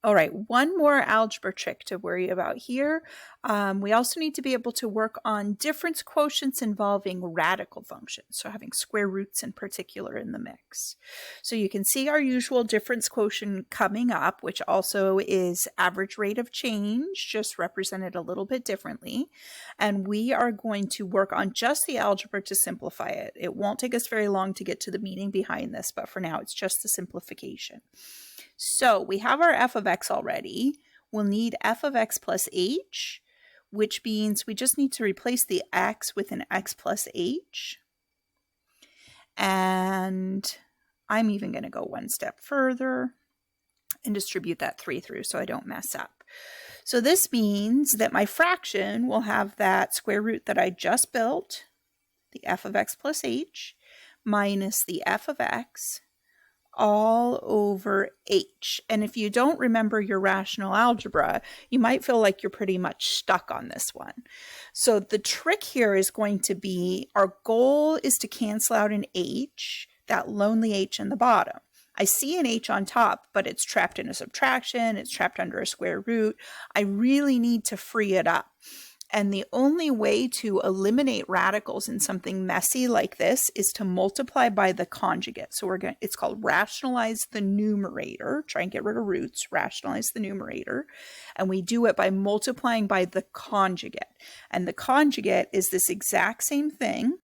All right, one more algebra trick to worry about here. We also need to be able to work on difference quotients involving radical functions, so having square roots in particular in the mix. So you can see our usual difference quotient coming up, which also is average rate of change, just represented a little bit differently. And we are going to work on just the algebra to simplify it. It won't take us very long to get to the meaning behind this, but for now it's just the simplification. So we have our f of x already. We'll need f of x plus h, which means we just need to replace the x with an x plus h. And I'm even going to go one step further and distribute that 3 through so I don't mess up. So this means that my fraction will have that square root that I just built, the f of x plus h, minus the f of x, all over h. And if you don't remember your rational algebra, you might feel like you're pretty much stuck on this one. So the trick here is going to be, our goal is to cancel out an h, that lonely h in the bottom. I see an h on top, but it's trapped in a subtraction, it's trapped under a square root. I really need to free it up. And the only way to eliminate radicals in something messy like this is to multiply by the conjugate. So it's called rationalize the numerator, try and get rid of roots, rationalize the numerator. And we do it by multiplying by the conjugate. And the conjugate is this exact same thing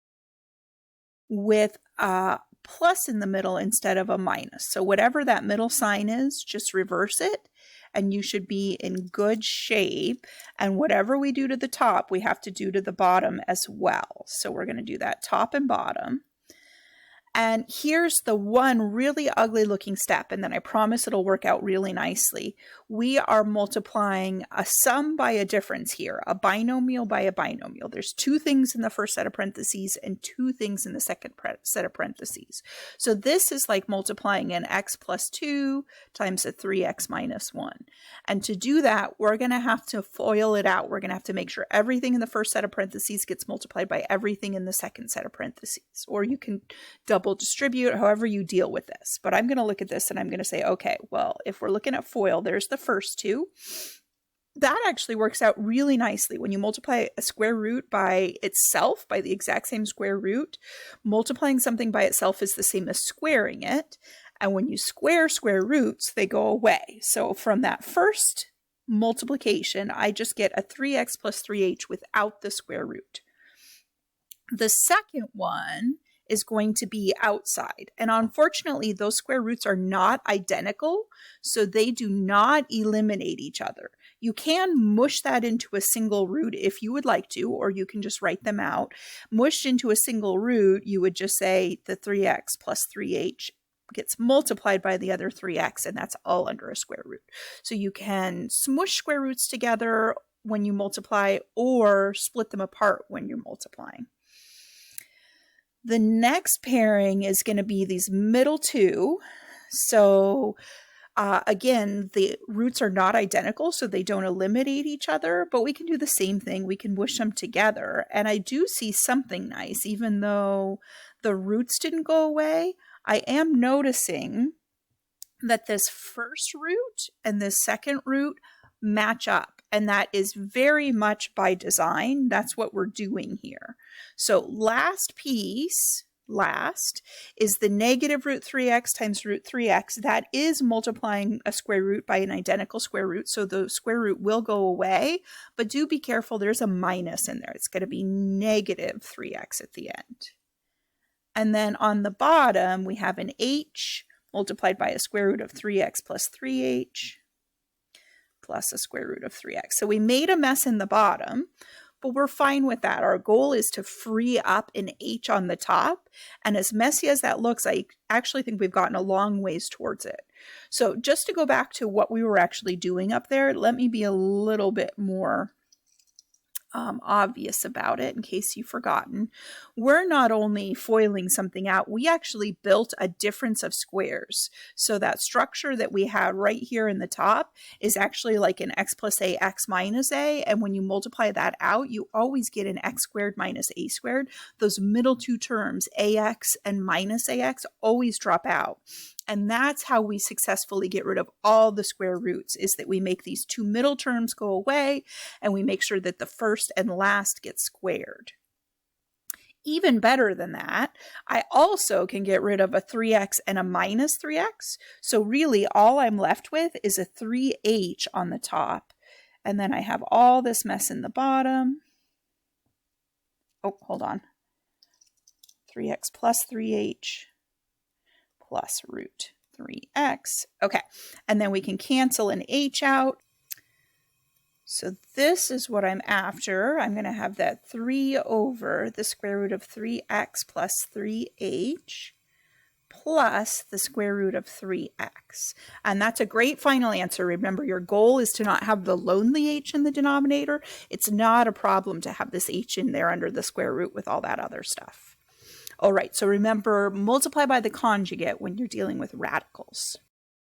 with a plus in the middle instead of a minus. So whatever that middle sign is, just reverse it, and you should be in good shape. And whatever we do to the top, we have to do to the bottom as well. So we're going to do that top and bottom. And here's the one really ugly looking step, and then I promise it'll work out really nicely. We are multiplying a sum by a difference here, a binomial by a binomial. There's two things in the first set of parentheses and two things in the second set of parentheses. So this is like multiplying an x plus 2 times a 3x minus 1. And to do that, we're going to have to FOIL it out. We're going to have to make sure everything in the first set of parentheses gets multiplied by everything in the second set of parentheses. Or you can double distribute, however you deal with this. But I'm going to look at this and I'm going to say, okay, well, if we're looking at FOIL, there's the first two. That actually works out really nicely. When you multiply a square root by itself, by the exact same square root, multiplying something by itself is the same as squaring it. And when you square square roots, they go away. So from that first multiplication, I just get a 3x plus 3h without the square root. The second one is going to be outside. And unfortunately, those square roots are not identical, so they do not eliminate each other. You can mush that into a single root if you would like to, or you can just write them out. Mushed into a single root, you would just say the 3x plus 3h gets multiplied by the other 3x, and that's all under a square root. So you can smush square roots together when you multiply, or split them apart when you're multiplying. The next pairing is going to be these middle two. So again, the roots are not identical, so they don't eliminate each other, but we can do the same thing. We can mush them together. And I do see something nice, even though the roots didn't go away. I am noticing that this first root and this second root match up. And that is very much by design. That's what we're doing here. So last piece, is the negative root 3x times root 3x. That is multiplying a square root by an identical square root. So the square root will go away. But do be careful, there's a minus in there. It's going to be negative 3x at the end. And then on the bottom, we have an h multiplied by a square root of 3x plus 3h. Plus a square root of 3x. So we made a mess in the bottom, but we're fine with that. Our goal is to free up an h on the top. And as messy as that looks, I actually think we've gotten a long ways towards it. So just to go back to what we were actually doing up there, let me be a little bit more obvious about it in case you've forgotten. We're not only foiling something out, we actually built a difference of squares. So that structure that we have right here in the top is actually like an x plus a, x minus a. And when you multiply that out, you always get an x squared minus a squared. Those middle two terms, ax and minus ax, always drop out. And that's how we successfully get rid of all the square roots, is that we make these two middle terms go away and we make sure that the first and last get squared. Even better than that, I also can get rid of a 3x and a minus 3x. So really all I'm left with is a 3h on the top. And then I have all this mess in the bottom. Oh, hold on. 3x plus 3h plus root 3x. Okay, and then we can cancel an h out. So this is what I'm after. I'm going to have that 3 over the square root of 3x plus 3h plus the square root of 3x. And that's a great final answer. Remember, your goal is to not have the lonely h in the denominator. It's not a problem to have this h in there under the square root with all that other stuff. All right, so remember, multiply by the conjugate when you're dealing with radicals.